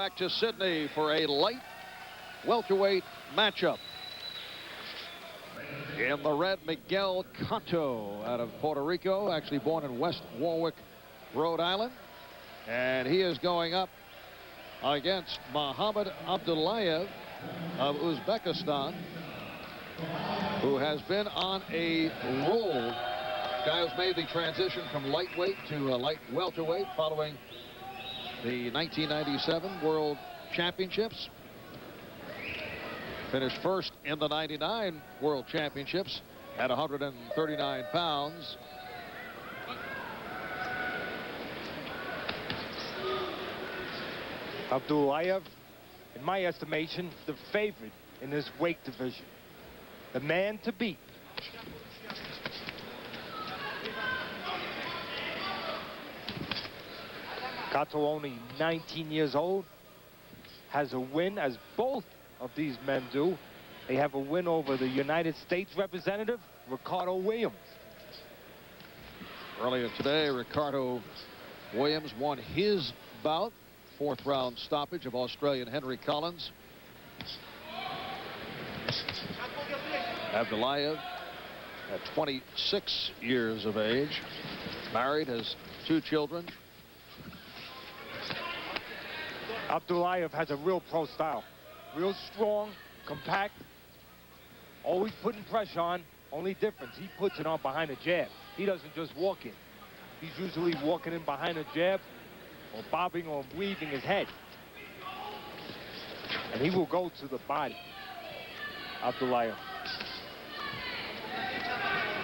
Back to Sydney for a light welterweight matchup. In the red, Miguel Cotto out of Puerto Rico, actually born in West Warwick, Rhode Island. And he is going up against Mohamed Abdulaev of Uzbekistan, who has been on a roll. Guy who's made the transition from lightweight to light welterweight following the 1997 World Championships. Finished first in the 99 World Championships at 139 pounds. Abdulaev, in my estimation, the favorite in this weight division. The man to beat. Cotto, only 19 years old, has a win, as both of these men do. They have a win over the United States representative, Ricardo Williams. Earlier today, Ricardo Williams won his bout. Fourth round stoppage of Australian Henry Collins. Abdulaev at 26 years of age. Married, has 2 children. Abdulaev has a real pro style. Real strong, compact, always putting pressure on. Only difference, he puts it on behind a jab. He doesn't just walk in. He's usually walking in behind a jab or bobbing or weaving his head. And he will go to the body, Abdulaev.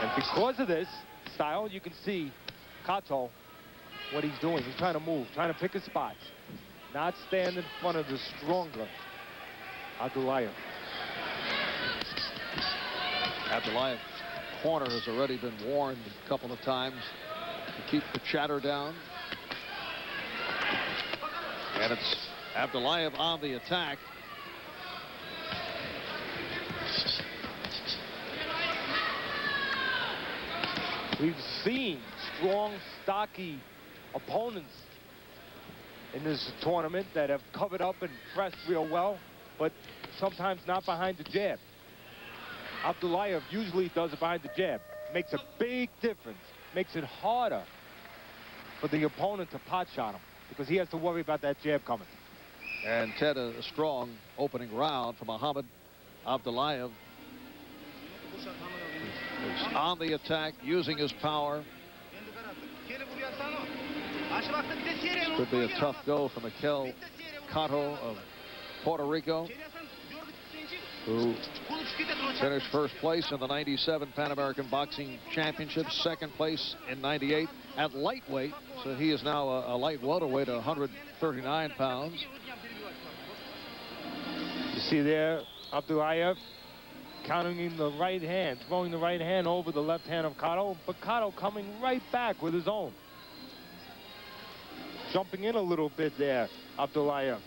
And because of this style, you can see Cotto, what he's doing. He's trying to move, trying to pick his spots. Not stand in front of the stronger Abdulaev. Abdulaev's corner has already been warned a couple of times to keep the chatter down. And it's Abdulaev on the attack. We've seen strong, stocky opponents in this tournament that have covered up and pressed real well, but sometimes not behind the jab. Abdulaev usually does it behind the jab. Makes a big difference. Makes it harder for the opponent to pot shot him because he has to worry about that jab coming. And Ted, a strong opening round for Mohamed Abdulaev. He's on the attack, using his power. This could be a tough go for Miguel Cotto of Puerto Rico, who finished first place in the 97 Pan American Boxing Championships, second place in 98 at lightweight. So he is now a light welterweight at 139 pounds. You see there, Abdulaev countering the right hand, throwing the right hand over the left hand of Cotto, but Cotto coming right back with his own. Jumping in a little bit there, Abdulaev.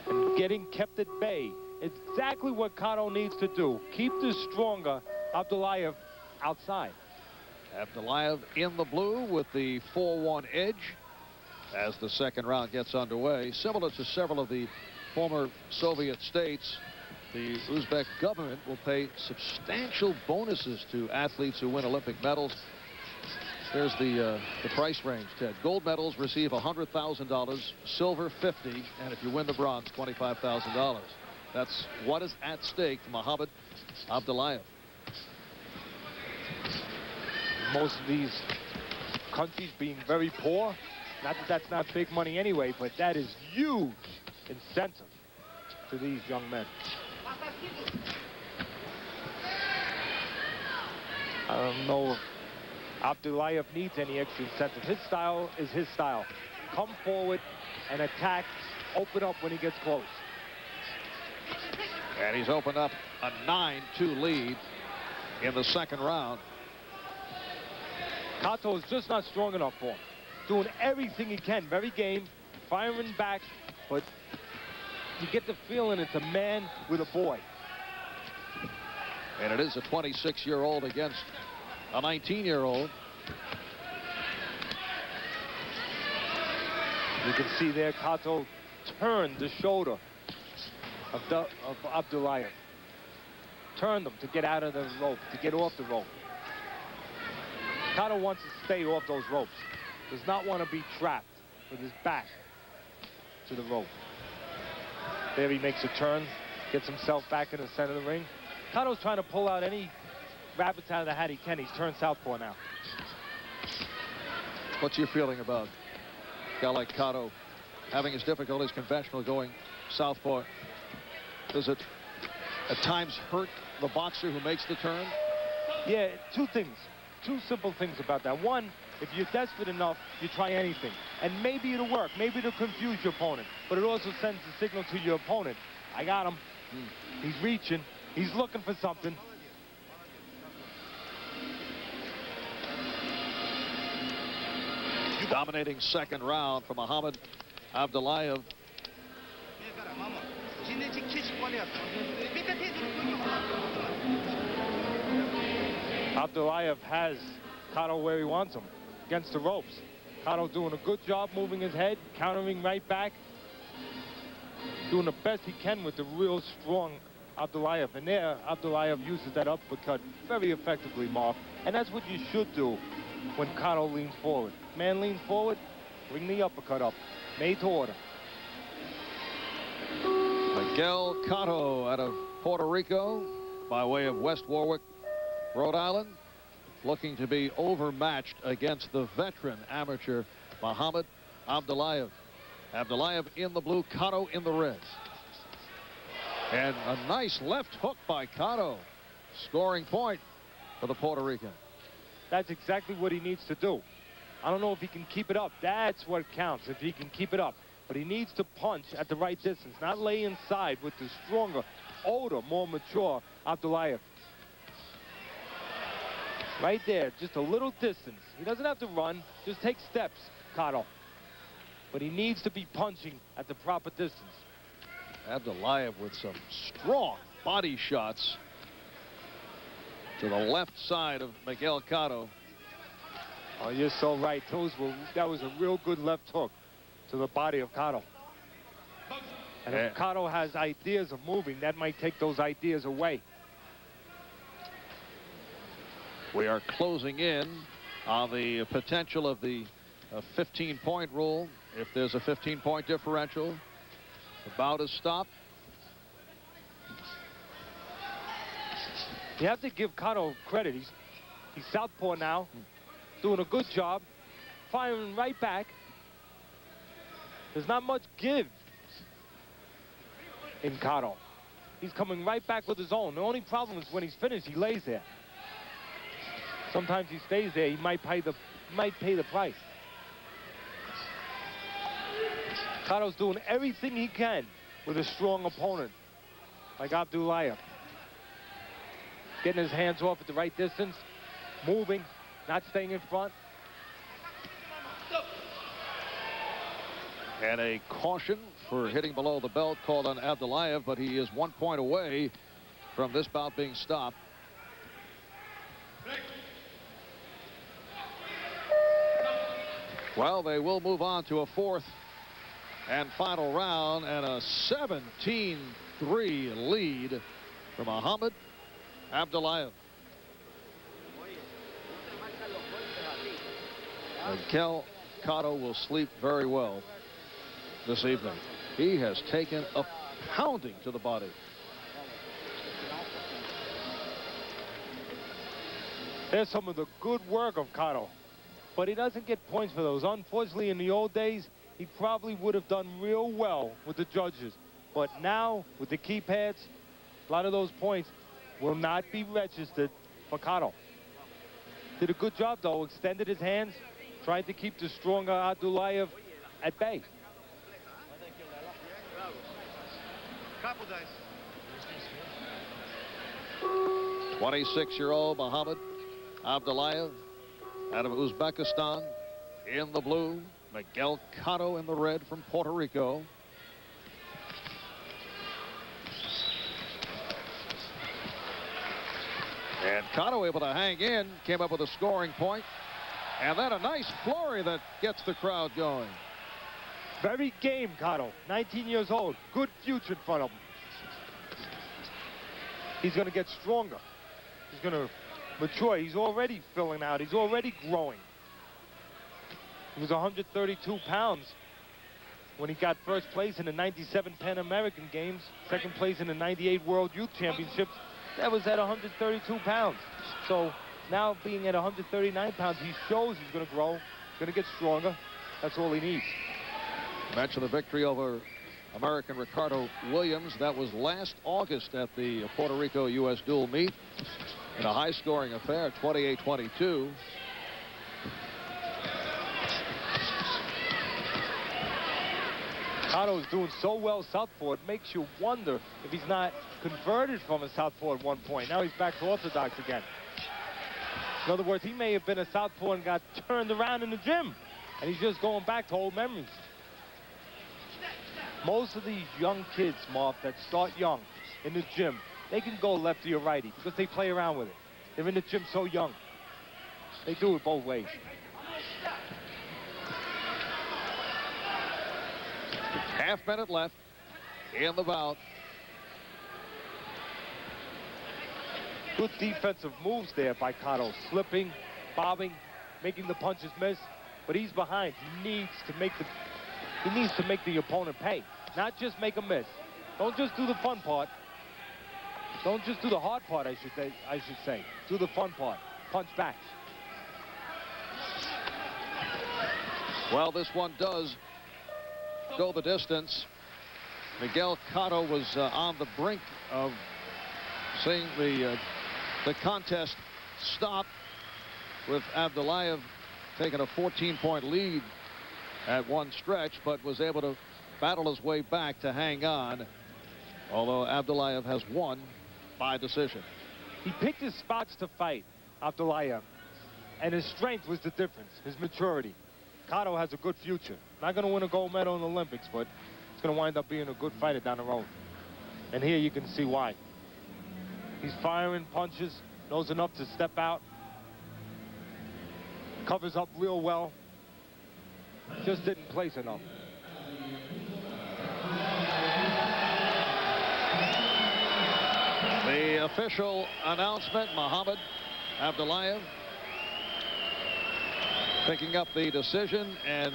And getting kept at bay. Exactly what Cotto needs to do. Keep the stronger Abdulaev outside. Abdulaev in the blue with the 4-1 edge as the second round gets underway. Similar to several of the former Soviet states, the Uzbek government will pay substantial bonuses to athletes who win Olympic medals. There's the price range, Ted. Gold medals receive $100,000, silver $50,000, and if you win the bronze, $25,000. That's what is at stake for Mohamed Abdulaev. Most of these countries being very poor, not that that's not big money anyway, but that is huge incentive to these young men. I don't know if Abdulaev needs any extra incentive. His style is his style. Come forward and attack, open up when he gets close. And he's opened up a 9-2 lead in the second round. Cotto is just not strong enough for him. Doing everything he can, very game, firing back, but you get the feeling it's a man with a boy. And it is a 26-year-old against a 19-year-old. You can see there Cotto turned the shoulder of Abdulaev. Turned them to get out of the rope, to get off the rope. Cotto wants to stay off those ropes. Does not want to be trapped with his back to the rope. There he makes a turn, gets himself back in the center of the ring. Cotto's trying to pull out any rabbits out of the hat he can. He's turned southpaw now. What's your feeling about a guy like Cotto having his difficulties conventional going southpaw? Does it at times hurt the boxer who makes the turn? Yeah, two things. Two simple things about that. One, if you're desperate enough, you try anything. And maybe it'll work. Maybe it'll confuse your opponent. But it also sends a signal to your opponent. I got him. He's reaching. He's looking for something. Dominating second round for Muhammad Abdulaev. Abdulaev has Cotto where he wants him, against the ropes. Cotto doing a good job moving his head, countering right back. Doing the best he can with the real strong Abdulaev. And there, Abdulaev uses that uppercut very effectively, Mark. And that's what you should do when Cotto leans forward. Man leans forward, bring the uppercut up. Made to order. Miguel Cotto out of Puerto Rico by way of West Warwick, Rhode Island, looking to be overmatched against the veteran amateur Muhammad Abdulaev. Abdulaev in the blue, Cotto in the red. And a nice left hook by Cotto. Scoring point for the Puerto Rican. That's exactly what he needs to do. I don't know if he can keep it up. That's what counts, if he can keep it up. But he needs to punch at the right distance, not lay inside with the stronger, older, more mature Abdulaev. Right there, just a little distance. He doesn't have to run, just take steps, Cotto. But he needs to be punching at the proper distance. Abdulaev with some strong body shots to the left side of Miguel Cotto. Oh, you're so right. That was a real good left hook to the body of Cotto. And if Cotto has ideas of moving, that might take those ideas away. We are closing in on the potential of the 15-point rule. If there's a 15-point differential, the bout is stopped. You have to give Cotto credit. He's southpaw now, doing a good job, firing right back. There's not much give in Cotto. He's coming right back with his own. The only problem is when he's finished, he lays there. Sometimes he stays there. He might pay the price. Cotto's doing everything he can with a strong opponent like Abdulaev. Getting his hands off at the right distance, moving, not staying in front. And a caution for hitting below the belt called on Abdulaev, but he is 1 point away from this bout being stopped. Well, they will move on to a fourth and final round, and a 17-3 lead for Muhammad Abdulaev. Miguel Cotto will sleep very well this evening. He has taken a pounding to the body. There's some of the good work of Cotto, but he doesn't get points for those. Unfortunately, in the old days, he probably would have done real well with the judges. But now, with the keypads, a lot of those points will not be registered for Cotto. Did a good job, though. Extended his hands, tried to keep the stronger Abdulaev at bay. 26-year-old Muhammad Abdulaev out of Uzbekistan in the blue. Miguel Cotto in the red from Puerto Rico. And Cotto able to hang in, came up with a scoring point. And then a nice flurry that gets the crowd going. Very game, Cotto. 19 years old. Good future in front of him. He's going to get stronger. He's going to mature. He's already filling out. He's already growing. He was 132 pounds when he got first place in the 97 Pan American Games, second place in the 98 World Youth Championships. That was at 132 pounds. So now being at 139 pounds, he shows he's going to grow, going to get stronger. That's all he needs. Mention the victory over American Ricardo Williams. That was last August at the Puerto Rico-U.S. dual meet in a high-scoring affair, 28-22. Cotto's doing so well southpaw, it makes you wonder if he's not converted from a southpaw at one point. Now he's back to orthodox again. In other words, he may have been a southpaw and got turned around in the gym, and he's just going back to old memories. Most of these young kids, Marv, that start young in the gym, they can go lefty or righty because they play around with it. They're in the gym so young. They do it both ways. Half-minute left in the bout. Good defensive moves there by Cotto. Slipping, bobbing, making the punches miss. But he's behind. He needs to make the opponent pay. Not just make a miss. Don't just do the fun part. Don't just do the hard part, I should say. Do the fun part. Punch back. Well, this one does go the distance. Miguel Cotto was on the brink of seeing the contest stop, with Abdulaev taking a 14-point lead at one stretch, but was able to battle his way back to hang on, although Abdulaev has won by decision. He picked his spots to fight, Abdulaev, and his strength was the difference, his maturity. Cotto has a good future. Not going to win a gold medal in the Olympics, but it's going to wind up being a good fighter down the road. And here you can see why. He's firing punches, knows enough to step out, covers up real well, just didn't place enough. The official announcement, Muhammad Abdulaev picking up the decision, and